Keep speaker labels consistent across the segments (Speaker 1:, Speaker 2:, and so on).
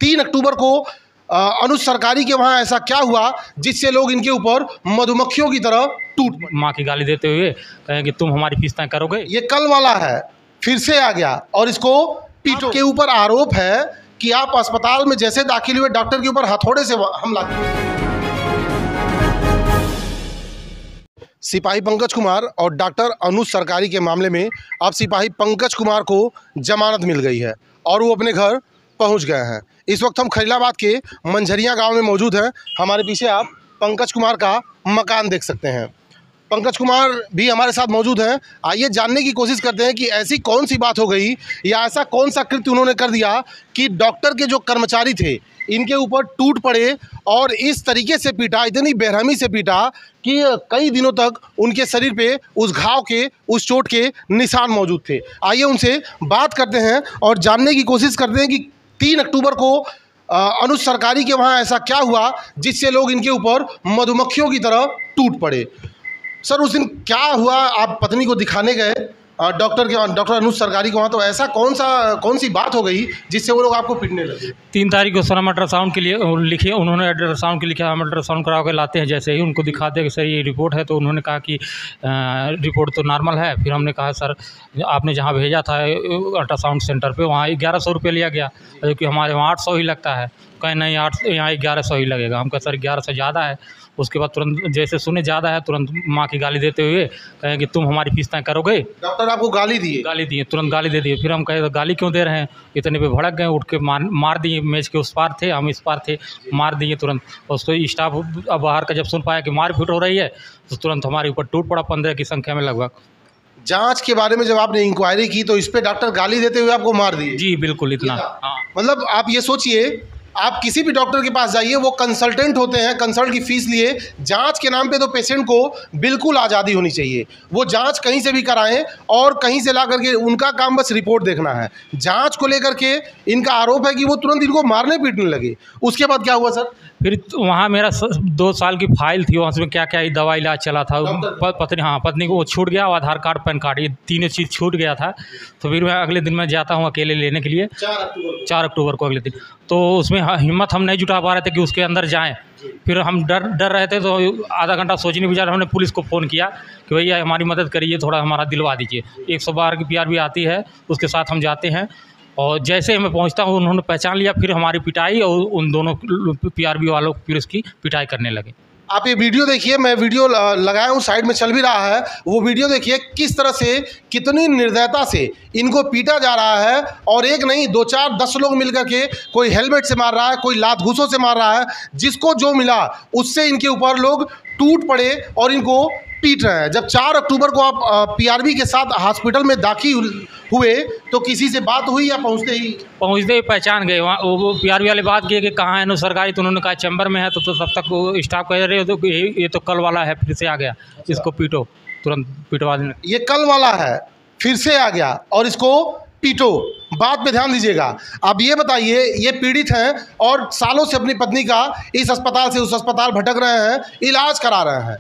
Speaker 1: 3 अक्टूबर को अनुज सरकारी के वहाँ ऐसा क्या हुआ जिससे लोग इनके ऊपर मधुमक्खियों की तरह टूट पड़े।
Speaker 2: माँ की गाली देते हुए कहें कि तुम हमारी फीस तय करोगे।
Speaker 1: ये कल वाला है, फिर से आ गया और इसको पीटो के ऊपर आरोप है कि आप अस्पताल में जैसे दाखिल हुए डॉक्टर के ऊपर हथौड़े से हमला किया। सिपाही पंकज कुमार और डॉक्टर अनुज सरकारी के मामले में अब सिपाही पंकज कुमार को जमानत मिल गई है और वो अपने घर पहुंच गए हैं। इस वक्त हम खैराबाद के मंझरिया गांव में मौजूद हैं। हमारे पीछे आप पंकज कुमार का मकान देख सकते हैं। पंकज कुमार भी हमारे साथ मौजूद हैं। आइए जानने की कोशिश करते हैं कि ऐसी कौन सी बात हो गई या ऐसा कौन सा कृत्य उन्होंने कर दिया कि डॉक्टर के जो कर्मचारी थे इनके ऊपर टूट पड़े और इस तरीके से पीटा, इतनी बेरहमी से पीटा कि कई दिनों तक उनके शरीर पे उस घाव के, उस चोट के निशान मौजूद थे। आइए उनसे बात करते हैं और जानने की कोशिश करते हैं कि 3 अक्टूबर को अनुज सरकारी के वहाँ ऐसा क्या हुआ जिससे लोग इनके ऊपर मधुमक्खियों की तरह टूट पड़े। सर, उस दिन क्या हुआ? आप पत्नी को दिखाने गए डॉक्टर अनुज सरकारी को वहाँ, तो ऐसा कौन सी बात हो गई जिससे वो लोग आपको पीटने लगे?
Speaker 2: 3 तारीख को सर हम अल्ट्रासाउंड के लिए लिखे, उन्होंने अल्ट्रासाउंड के लिखा, हम अल्ट्रासाउंड करा के लाते हैं। जैसे ही उनको दिखाते हैं कि सर ये रिपोर्ट है, तो उन्होंने कहा कि रिपोर्ट तो नॉर्मल है। फिर हमने कहा सर आपने जहाँ भेजा था अल्ट्रासाउंड सेंटर पे वहाँ 1100 रुपये लिया गया, क्योंकि हमारे वहाँ 800 ही लगता है। कहीं नहीं, यहाँ 1100 ही लगेगा। हम कहा सर 1100 ज़्यादा है। उसके बाद तुरंत जैसे सुने ज़्यादा है, तुरंत माँ की गाली देते हुए कहें कि तुम हमारी फीस तय करोगे।
Speaker 1: डॉक्टर आपको गाली दिए? तुरंत गाली दे दिए। फिर हम कहे गाली क्यों दे रहे हैं, इतने पे भड़क गए, उठ के मार दिए। मेज के उस पार थे, हम इस पार थे, मार दिए तुरंत। उसको स्टाफ बाहर का जब सुन पाया कि मार पीट हो रही है तो तुरंत हमारे ऊपर टूट पड़ा, 15 की संख्या में लगभग। जांच के बारे में जब आपने इंक्वायरी की तो इस पे डॉक्टर गाली देते हुए आपको मार दिए?
Speaker 2: जी बिल्कुल, इतना। हाँ,
Speaker 1: मतलब आप ये सोचिए, आप किसी भी डॉक्टर के पास जाइए, वो कंसल्टेंट होते हैं, कंसल्ट की फीस लिए। जांच के नाम पे तो पेशेंट को बिल्कुल आज़ादी होनी चाहिए। वो जांच कहीं से भी कराएं और कहीं से ला करके उनका काम बस रिपोर्ट देखना है। जांच को लेकर के इनका आरोप है कि वो तुरंत इनको मारने पीटने लगे। उसके बाद क्या हुआ सर?
Speaker 2: फिर वहाँ मेरा 2 साल की फाइल थी, वहाँ से क्या क्या दवा इलाज चला था। पत्नी को वो छूट गया, आधार कार्ड, पैन कार्ड, ये तीनों चीज़ छूट गया था। तो फिर मैं अगले दिन मैं जाता हूँ अकेले लेने के लिए, 4 अक्टूबर को अगले दिन। तो उसमें हिम्मत हम नहीं जुटा पा रहे थे कि उसके अंदर जाएं। फिर हम डर रहे थे, तो आधा घंटा सोचने विचार हमने पुलिस को फ़ोन किया कि भैया हमारी मदद करिए, थोड़ा हमारा दिलवा दीजिए। 112 की PRV आती है, उसके साथ हम जाते हैं और जैसे मैं पहुंचता हूं उन्होंने पहचान लिया। फिर हमारी पिटाई और उन दोनों PRV वालों फिर उसकी पिटाई करने लगे।
Speaker 1: आप ये वीडियो देखिए, मैं वीडियो लगाया हूँ, साइड में चल भी रहा है। वो वीडियो देखिए किस तरह से, कितनी निर्दयता से इनको पीटा जा रहा है। और एक नहीं, 2, 4, 10 लोग मिलकर के, कोई हेलमेट से मार रहा है, कोई लात घूसों से मार रहा है। जिसको जो मिला उससे इनके ऊपर लोग टूट पड़े और इनको पीट रहे हैं। जब 4 अक्टूबर को आप PRV के साथ हॉस्पिटल में दाखिल हुए तो किसी से बात हुई या पहुंचते ही
Speaker 2: पहचान गए? वहाँ वो PRV वाले बात किए कि कहाँ है अनुज सरकारी, तो उन्होंने कहा चैम्बर में है। तो तब तक वो स्टाफ कह रहे हो तो ये तो कल वाला है, फिर से आ गया, इसको पीटो, तुरंत पिटवा देने।
Speaker 1: ये कल वाला है, फिर से आ गया और इसको पीटो। बात पे ध्यान दीजिएगा। अब ये बताइए, ये पीड़ित हैं और सालों से अपनी पत्नी का इस अस्पताल से उस अस्पताल भटक रहे हैं, इलाज करा रहे हैं।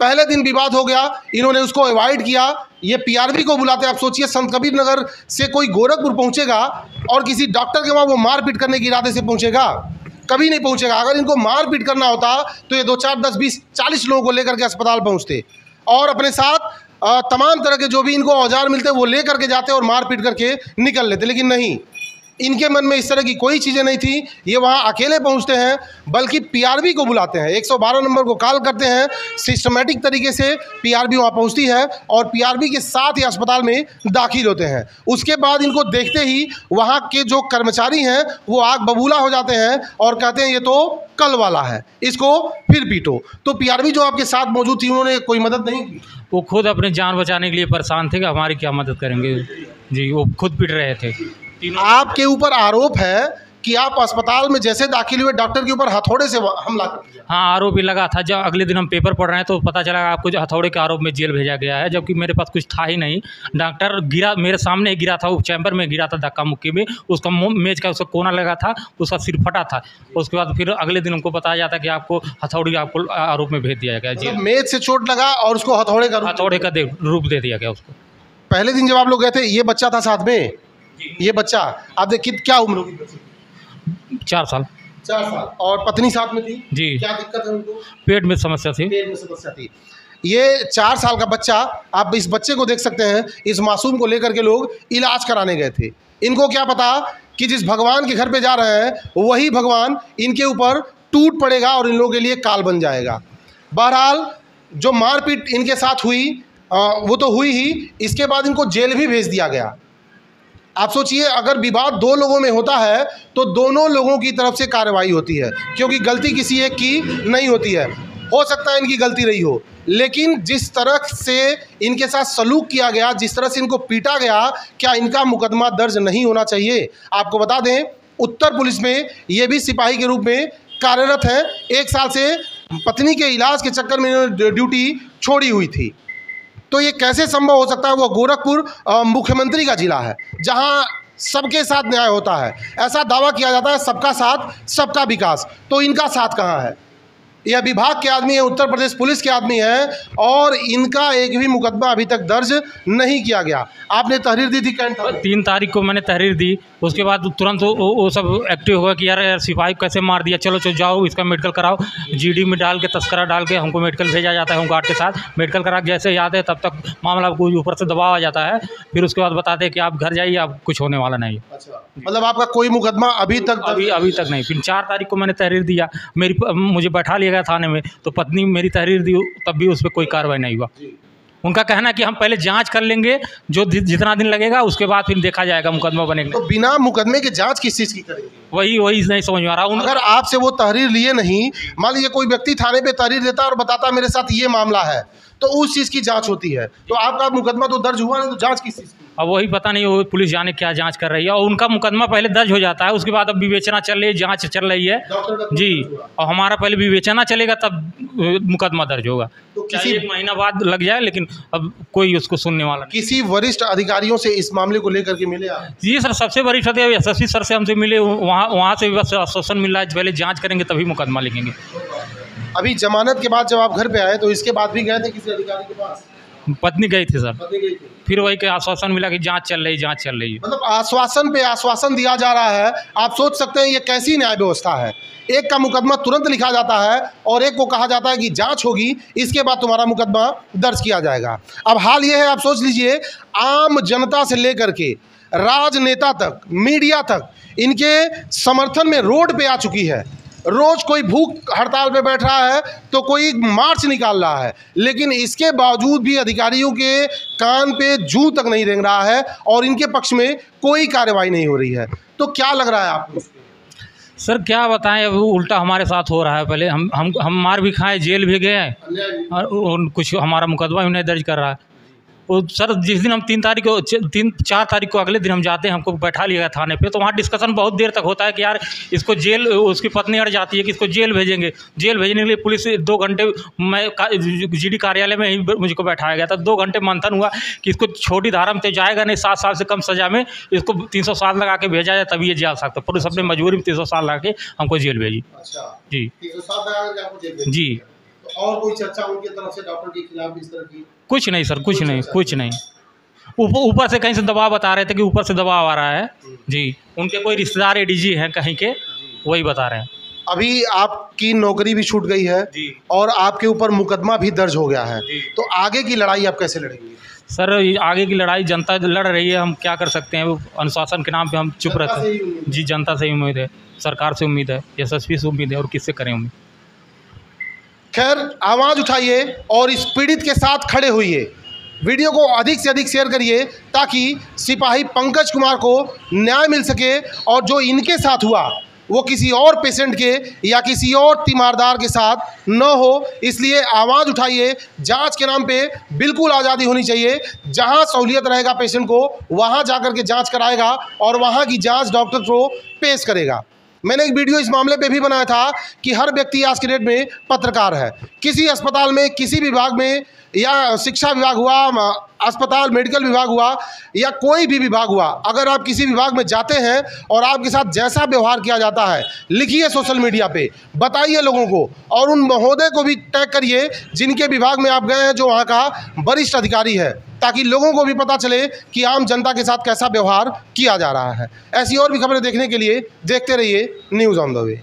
Speaker 1: पहले दिन विवाद हो गया, इन्होंने उसको अवॉइड किया। ये PRV को बुलाते, आप सोचिए संत कबीर नगर से कोई गोरखपुर पहुंचेगा और किसी डॉक्टर के वहाँ वो मारपीट करने के इरादे से पहुंचेगा? कभी नहीं पहुंचेगा। अगर इनको मारपीट करना होता तो ये 2, 4, 10, 20, 40 लोगों को लेकर के अस्पताल पहुंचते और अपने साथ तमाम तरह के जो भी इनको औजार मिलते वो ले करके जाते और मारपीट करके निकल लेते। लेकिन नहीं, इनके मन में इस तरह की कोई चीज़ें नहीं थी। ये वहाँ अकेले पहुँचते हैं, बल्कि PRV को बुलाते हैं, 112 नंबर को कॉल करते हैं। सिस्टमेटिक तरीके से PRV वहाँ पहुँचती है और PRV के साथ ही अस्पताल में दाखिल होते हैं। उसके बाद इनको देखते ही वहाँ के जो कर्मचारी हैं वो आग बबूला हो जाते हैं और कहते हैं ये तो कल वाला है, इसको फिर पीटो। तो PRV जो आपके साथ मौजूद थी उन्होंने कोई मदद नहीं की?
Speaker 2: वो खुद अपनी जान बचाने के लिए परेशान थे कि हमारी क्या मदद करेंगे जी, वो खुद पीट रहे थे।
Speaker 1: आपके ऊपर आरोप है कि आप अस्पताल में जैसे दाखिल हुए डॉक्टर के ऊपर हथौड़े से हमला कर दिया?
Speaker 2: हाँ, आरोप भी लगा था। जब अगले दिन हम पेपर पढ़ रहे हैं तो पता चला आपको जो हथौड़े के आरोप में जेल भेजा गया है, जबकि मेरे पास कुछ था ही नहीं। डॉक्टर गिरा, मेरे सामने ही गिरा था, वो चैम्बर में गिरा था धक्का मुक्की में। उसका मेज का उसका कोना लगा था, उसका सिर फटा था। उसके बाद फिर अगले दिन हमको बताया जाता कि आपको हथौड़ी आपको आरोप में भेज दिया गया जेल।
Speaker 1: मेज से चोट लगा और उसको हथौड़े का
Speaker 2: रूप दे दिया गया उसको।
Speaker 1: पहले दिन जब आप लोग गए थे, ये बच्चा था साथ में, ये बच्चा आप देखिए क्या उम्र होगी?
Speaker 2: 4 साल।
Speaker 1: 4 साल। और पत्नी साथ में थी
Speaker 2: जी।
Speaker 1: क्या दिक्कत है उनको?
Speaker 2: पेट में समस्या थी।
Speaker 1: पेट में समस्या थी। ये 4 साल का बच्चा, आप इस बच्चे को देख सकते हैं, इस मासूम को लेकर के लोग इलाज कराने गए थे। इनको क्या पता कि जिस भगवान के घर पे जा रहे हैं वही भगवान इनके ऊपर टूट पड़ेगा और इन लोगों के लिए काल बन जाएगा। बहरहाल जो मारपीट इनके साथ हुई वो तो हुई ही, इसके बाद इनको जेल भी भेज दिया गया। आप सोचिए, अगर विवाद 2 लोगों में होता है तो दोनों लोगों की तरफ से कार्रवाई होती है, क्योंकि गलती किसी एक की नहीं होती है। हो सकता है इनकी गलती रही हो, लेकिन जिस तरह से इनके साथ सलूक किया गया, जिस तरह से इनको पीटा गया, क्या इनका मुकदमा दर्ज नहीं होना चाहिए? आपको बता दें, उत्तर पुलिस में ये भी सिपाही के रूप में कार्यरत है। 1 साल से पत्नी के इलाज के चक्कर में इन्होंने ड्यूटी छोड़ी हुई थी। तो ये कैसे संभव हो सकता है? वो गोरखपुर मुख्यमंत्री का जिला है जहां सबके साथ न्याय होता है। ऐसा दावा किया जाता है सबका साथ सबका विकास। तो इनका साथ कहाँ है? यह विभाग के आदमी है, उत्तर प्रदेश पुलिस के आदमी हैं, और इनका एक भी मुकदमा अभी तक दर्ज नहीं किया गया। आपने तहरीर दी थी कैंट?
Speaker 2: 3 तारीख को मैंने तहरीर दी। उसके बाद तुरंत वो सब एक्टिव हो गया कि यार सिपाही कैसे मार दिया, चलो जाओ इसका मेडिकल कराओ। जीडी में डाल के, तस्करा डाल के हमको मेडिकल भेजा जाता है, होमगार्ड के साथ मेडिकल करा के जैसे याद है तब तक मामला कोई ऊपर से दबाव आ जाता है। फिर उसके बाद बताते हैं कि आप घर जाइए, अब कुछ होने वाला नहीं।
Speaker 1: अच्छा, मतलब आपका कोई मुकदमा अभी तक
Speaker 2: अभी तक नहीं। फिर 4 तारीख को मैंने तहरीर दिया, मुझे बैठा लिया गया थाने में, तो पत्नी मेरी तहरीर दी, तब भी उस पर कोई कार्रवाई नहीं हुआ। उनका कहना कि हम पहले जांच कर लेंगे, जो जितना दिन लगेगा उसके बाद फिर देखा जाएगा, मुकदमा बनेगा।
Speaker 1: तो बिना मुकदमे के जांच किस चीज़ की करेंगे?
Speaker 2: वही नहीं समझ में आ रहा।
Speaker 1: अगर आपसे वो तहरीर लिए नहीं, मान लीजिए कोई व्यक्ति थाने पे तहरीर देता और बताता मेरे साथ ये मामला है, तो उस चीज़ की जांच होती है। तो आपका मुकदमा तो दर्ज हुआ नहीं, तो जांच किस चीज़ की?
Speaker 2: अब वही पता नहीं, वो पुलिस जाने क्या जांच कर रही है। और उनका मुकदमा पहले दर्ज हो जाता है, उसके बाद अब विवेचना चल रही है, जांच चल रही है जी। और हमारा पहले विवेचना चलेगा तब मुकदमा दर्ज होगा।
Speaker 1: तो किसी
Speaker 2: 1 महीना बाद लग जाए, लेकिन अब कोई उसको सुनने वाला नहीं।
Speaker 1: किसी वरिष्ठ अधिकारियों से इस मामले को लेकर के मिले आप?
Speaker 2: जी सर, सबसे वरिष्ठ SSP सर से हमसे मिले, वहाँ से भी बस आश्वासन मिल रहा है पहले जाँच करेंगे तभी मुकदमा लिखेंगे।
Speaker 1: अभी जमानत के बाद जब आप घर पे आए तो इसके बाद भी गए थे किसी अधिकारी के पास?
Speaker 2: पत्नी गई थी सर।
Speaker 1: पत्नी गई थी।
Speaker 2: फिर वही के आश्वासन मिला कि जांच चल रही है।
Speaker 1: मतलब आश्वासन पे आश्वासन दिया जा रहा है। आप सोच सकते हैं ये कैसी न्याय व्यवस्था है। एक का मुकदमा तुरंत लिखा जाता है और एक को कहा जाता है कि जांच होगी, इसके बाद तुम्हारा मुकदमा दर्ज किया जाएगा। अब हाल ये है, आप सोच लीजिए, आम जनता से लेकर के राजनेता तक, मीडिया तक इनके समर्थन में रोड पे आ चुकी है। रोज कोई भूख हड़ताल पे बैठ रहा है तो कोई मार्च निकाल रहा है, लेकिन इसके बावजूद भी अधिकारियों के कान पे जूं तक नहीं रेंग रहा है और इनके पक्ष में कोई कार्रवाई नहीं हो रही है। तो क्या लग रहा है आपको?
Speaker 2: सर क्या बताएं, अब उल्टा हमारे साथ हो रहा है। पहले हम मार भी खाए, जेल भी गए, और कुछ हमारा मुकदमा भी नहीं दर्ज कर रहा है। वो सर जिस दिन हम 4 तारीख को अगले दिन हम जाते हैं, हमको बैठा लिया गया थाने पे, तो वहाँ डिस्कशन बहुत देर तक होता है कि यार इसको जेल, उसकी पत्नी अड़ जाती है कि इसको जेल भेजेंगे। जेल भेजने के लिए पुलिस 2 घंटे, मैं जीडी कार्यालय में ही मुझको बैठाया गया था। 2 घंटे मंथन हुआ कि इसको छोटी धारा में तो जाएगा नहीं, 7 साल से कम सज़ा में इसको 300 साल लगा के भेजा जाए तभी ये जा सकता। पुलिस अपने मजबूरी में 300 साल लगा के हमको जेल भेजी।
Speaker 1: अच्छा
Speaker 2: जी,
Speaker 1: 300 साल लगा के आपको जेल भेजी?
Speaker 2: जी।
Speaker 1: और कोई चर्चा उनकी तरफ से डॉक्टर के खिलाफ इस तरह की?
Speaker 2: कुछ नहीं सर, कुछ नहीं। ऊपर से कहीं से दबाव बता रहे थे कि ऊपर से दबाव आ रहा है जी। उनके कोई रिश्तेदार ADG हैं कहीं के, वही बता रहे हैं।
Speaker 1: अभी आपकी नौकरी भी छूट गई है
Speaker 2: जी,
Speaker 1: और आपके ऊपर मुकदमा भी दर्ज हो गया है, तो आगे की लड़ाई आप कैसे लड़ेंगे?
Speaker 2: सर आगे की लड़ाई जनता लड़ रही है, हम क्या कर सकते हैं। अनुशासन के नाम पे हम चुप रहते हैं जी। जनता से उम्मीद है, सरकार से उम्मीद है, SSP से उम्मीद है, और किससे करें उम्मीद।
Speaker 1: खैर, आवाज़ उठाइए और इस पीड़ित के साथ खड़े होइए। वीडियो को अधिक से अधिक शेयर करिए ताकि सिपाही पंकज कुमार को न्याय मिल सके और जो इनके साथ हुआ वो किसी और पेशेंट के या किसी और तीमारदार के साथ न हो। इसलिए आवाज़ उठाइए। जांच के नाम पे बिल्कुल आज़ादी होनी चाहिए। जहां सहूलियत रहेगा पेशेंट को, वहां जाकर के जांच कराएगा और वहां की जांच डॉक्टर को पेश करेगा। मैंने एक वीडियो इस मामले पे भी बनाया था कि हर व्यक्ति आज की डेट में पत्रकार है। किसी अस्पताल में, किसी विभाग में, या शिक्षा विभाग हुआ, अस्पताल मेडिकल विभाग हुआ, या कोई भी विभाग हुआ, अगर आप किसी विभाग में जाते हैं और आपके साथ जैसा व्यवहार किया जाता है, लिखिए सोशल मीडिया पे, बताइए लोगों को, और उन महोदय को भी टैग करिए जिनके विभाग में आप गए हैं, जो वहाँ का वरिष्ठ अधिकारी है, ताकि लोगों को भी पता चले कि आम जनता के साथ कैसा व्यवहार किया जा रहा है। ऐसी और भी खबरें देखने के लिए देखते रहिए न्यूज़ ऑन द वे।